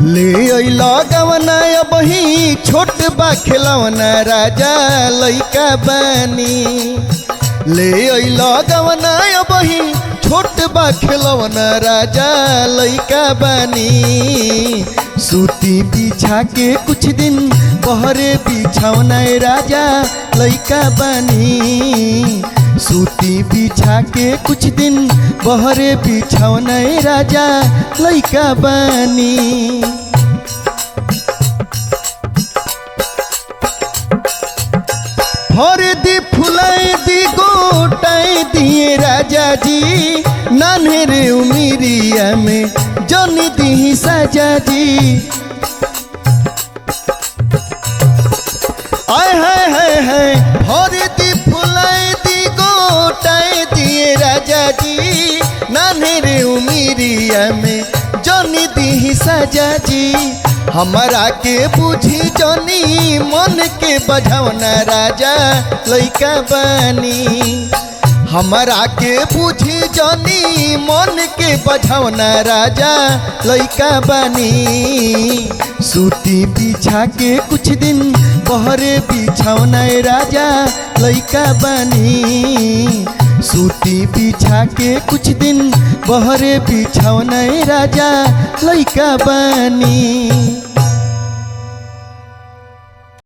ले अइला गवना बही छोट बा खिलौना राजा लइका बानी। ले अइला गवना बही छोट बा खिलौना राजा लइका बानी। सूती बिछा के कुछ दिन बहरे बिछौना राजा लइका बानी। सूती बिछा के कुछ दिन बहरे बिछौना राजा लइका बानी। भर दी फुलाई दी गोटाई दिए राजा जी नान्हे उमिरिया में जनी दी साजा जी। आय हाय हाय हाय भर दी फुलाई दी गोटाई दिए राजा जी नान्हे उमिरिया में जनी दी साजा जी। हमारा के बुझी जनी मन के बझौना राजा लइका बानी। हमारा के बुझी जनी मन के बझौना राजा लइका बानी। सूती बिछा के कुछ दिन बहरे बिछौना राजा लइका बानी। सूती बिछा के कुछ दिन बहरे बिछौना राजा लइका बानी।